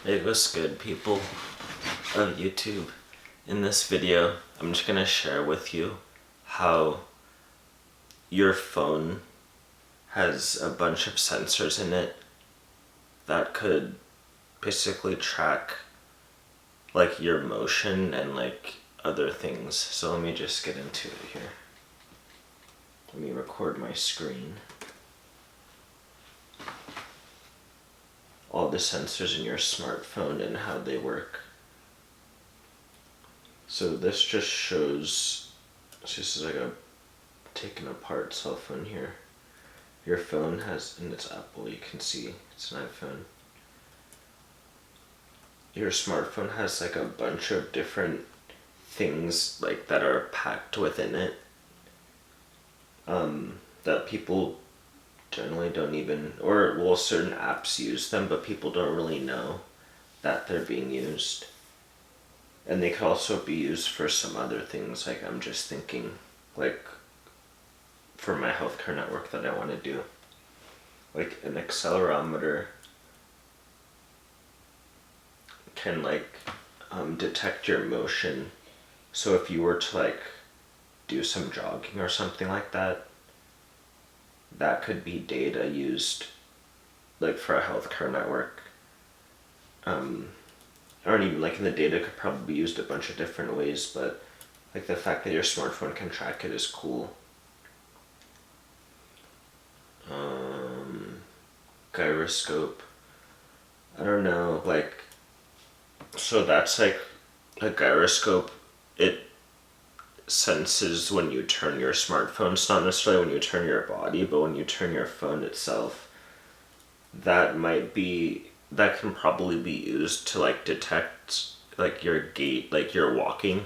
Hey, what's good, people of YouTube? In this video, I'm just gonna share with you how your phone has a bunch of sensors in it that could basically track like your motion and like other things. So let me just get into it here. Let me record my screen. All the sensors in your smartphone and how they work. So this just shows, this is like a taken apart cell phone here. Your phone has, and it's Apple, you can see it's an iPhone. Your smartphone has like a bunch of different things like that are packed within it that people generally don't even, or well, certain apps use them, but people don't really know that they're being used. And they could also be used for some other things, like I'm just thinking, like for my healthcare network that I want to do. Like an accelerometer can like detect your motion. So if you were to like do some jogging or something like that, that could be data used like for a healthcare network. Or even like in the data could probably be used a bunch of different ways, but like the fact that your smartphone can track it is cool. Gyroscope. I don't know, like, so that's like a gyroscope. It senses when you turn your smartphone. It's not necessarily when you turn your body, but when you turn your phone itself. That can probably be used to like detect like your gait, like you're walking.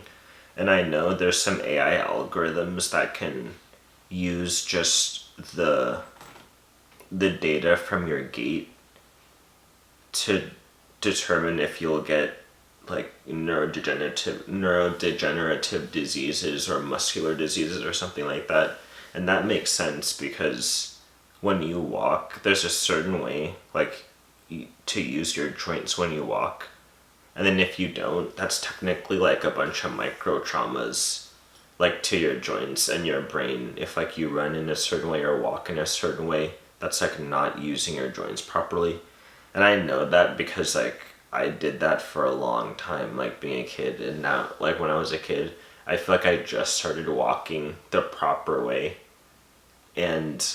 And I know there's some AI algorithms that can use just the data from your gait to determine if you'll get like neurodegenerative diseases or muscular diseases or something like that. And that makes sense because when you walk, there's a certain way like to use your joints when you walk. And then if you don't, that's technically like a bunch of micro traumas like to your joints and your brain. If like you run in a certain way or walk in a certain way, that's like not using your joints properly. And I know that because like I did that for a long time, like being a kid. And now like when I was a kid, I feel like I just started walking the proper way. And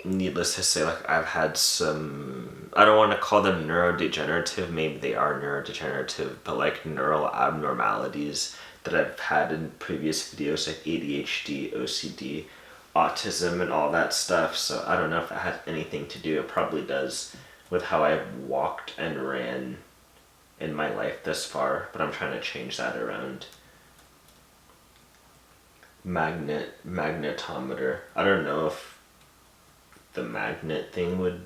needless to say, like I've had some, I don't want to call them neurodegenerative, maybe they are neurodegenerative, but like neural abnormalities that I've had in previous videos, like ADHD, OCD, autism, and all that stuff. So I don't know if it has anything to do, it probably does, with how I've walked and ran in my life thus far, but I'm trying to change that around. Magnetometer. I don't know if the magnet thing would,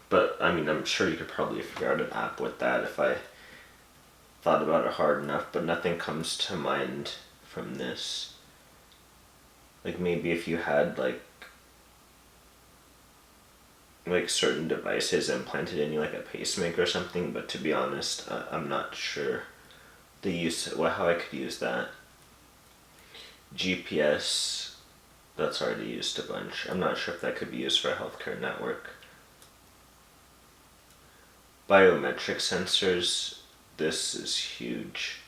but I mean, I'm sure you could probably figure out an app with that if I thought about it hard enough, but nothing comes to mind from this. Like maybe if you had like certain devices implanted in you, like a pacemaker or something, but to be honest, I'm not sure the use, how I could use that. GPS, that's already used a bunch. I'm not sure if that could be used for a healthcare network. Biometric sensors, this is huge.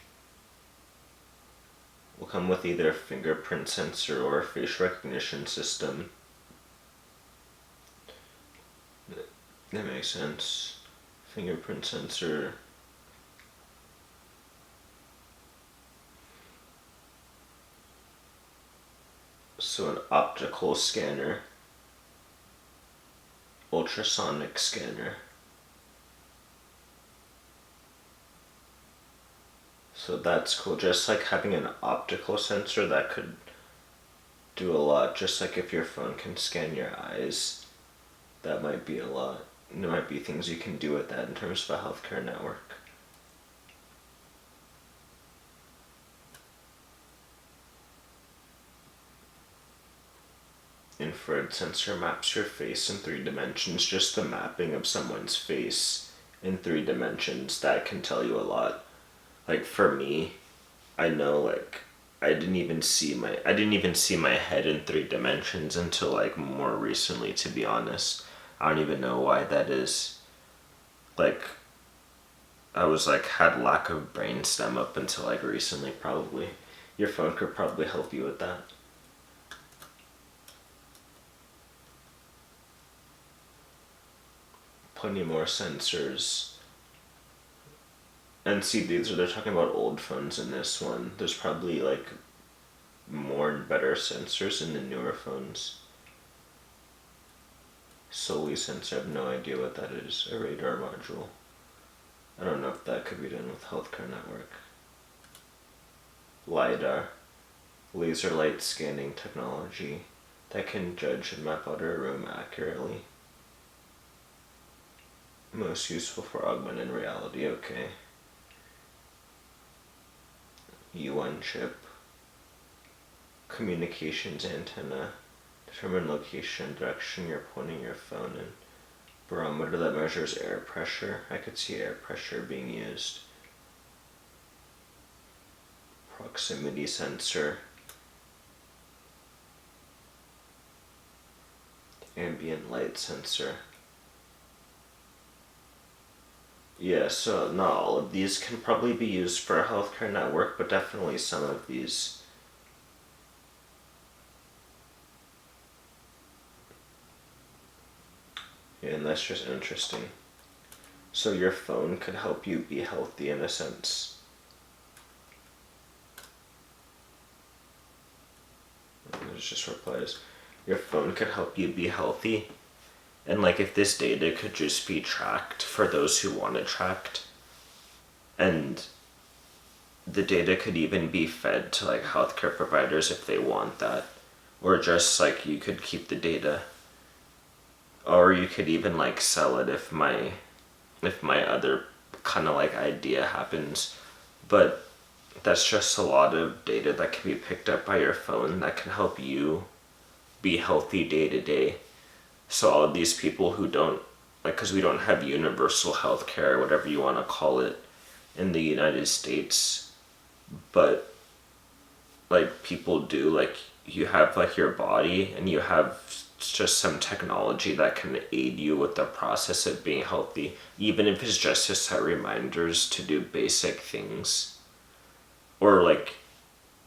Will come with either a fingerprint sensor or a face recognition system. That makes sense. Fingerprint sensor. So an optical scanner. Ultrasonic scanner. So that's cool. Just like having an optical sensor, that could do a lot. Just like if your phone can scan your eyes, that might be a lot. There might be things you can do with that in terms of a healthcare network. Infrared sensor maps your face in 3 dimensions. Just the mapping of someone's face in 3 dimensions, that can tell you a lot. Like for me, I know like I didn't even see my head in 3 dimensions until like more recently, to be honest. I don't even know why that is. Like I was like had lack of brain stem up until like recently probably. Your phone could probably help you with that. Plenty more sensors. And see, they're talking about old phones in this one. There's probably like more and better sensors in the newer phones. Solely sensor, I have no idea what that is. A radar module. I don't know if that could be done with healthcare network. LiDAR. Laser light scanning technology that can judge and map out a room accurately. Most useful for augmented reality, okay. UN chip. Communications antenna. Determine location and direction you're pointing your phone in. Barometer that measures air pressure. I could see air pressure being used. Proximity sensor. Ambient light sensor. Yeah, so not all of these can probably be used for a healthcare network, but definitely some of these. Yeah, and that's just interesting. So your phone could help you be healthy in a sense. There's just replies. Your phone could help you be healthy. And like if this data could just be tracked for those who want it tracked, and the data could even be fed to like healthcare providers if they want that, or just like you could keep the data, or you could even like sell it if my other kind of like idea happens. But that's just a lot of data that can be picked up by your phone that can help you be healthy day to day. So all of these people who don't, like, because we don't have universal health care, whatever you want to call it, in the United States, but like people do, like you have like your body and you have just some technology that can aid you with the process of being healthy, even if it's just to set reminders to do basic things. Or like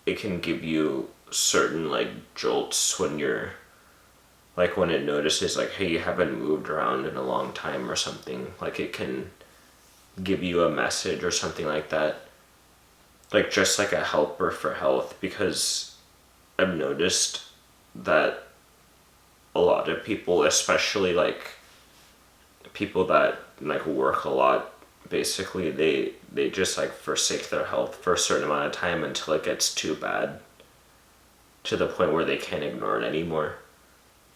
it can give you certain like jolts when you're like when it notices like, hey, you haven't moved around in a long time or something. Like it can give you a message or something like that. Like just like a helper for health, because I've noticed that a lot of people, especially like people that like work a lot, basically they just like forsake their health for a certain amount of time until it gets too bad to the point where they can't ignore it anymore.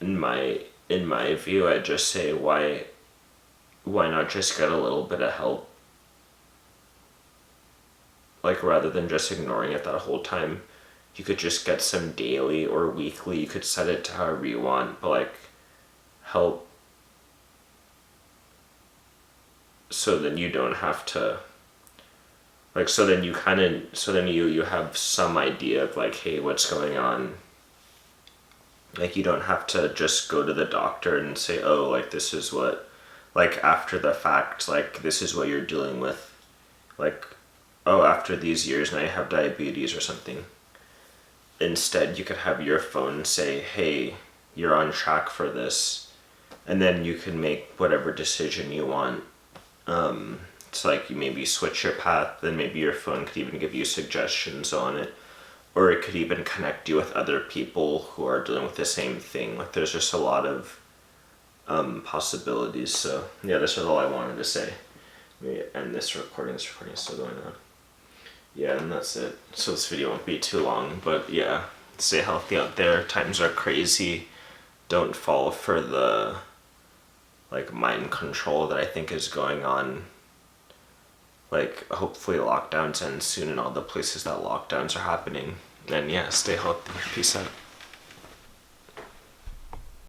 In my view, I just say why not just get a little bit of help, like rather than just ignoring it that whole time. You could just get some daily or weekly, you could set it to however you want, but like help, so then you don't have to like, so then you have some idea of like, hey, what's going on. Like you don't have to just go to the doctor and say, oh, like this is what, like after the fact, like this is what you're dealing with. Like, oh, after these years now you have diabetes or something. Instead, you could have your phone say, hey, you're on track for this. And then you can make whatever decision you want. It's like you maybe switch your path, then maybe your phone could even give you suggestions on it. Or it could even connect you with other people who are dealing with the same thing. Like there's just a lot of possibilities. So yeah, this is all I wanted to say. Let me end this recording. This recording is still going on. Yeah, and that's it. So this video won't be too long, but yeah, stay healthy out there. Times are crazy. Don't fall for the like mind control that I think is going on. Like hopefully lockdowns end soon in all the places that lockdowns are happening. And yeah, stay healthy. Peace out.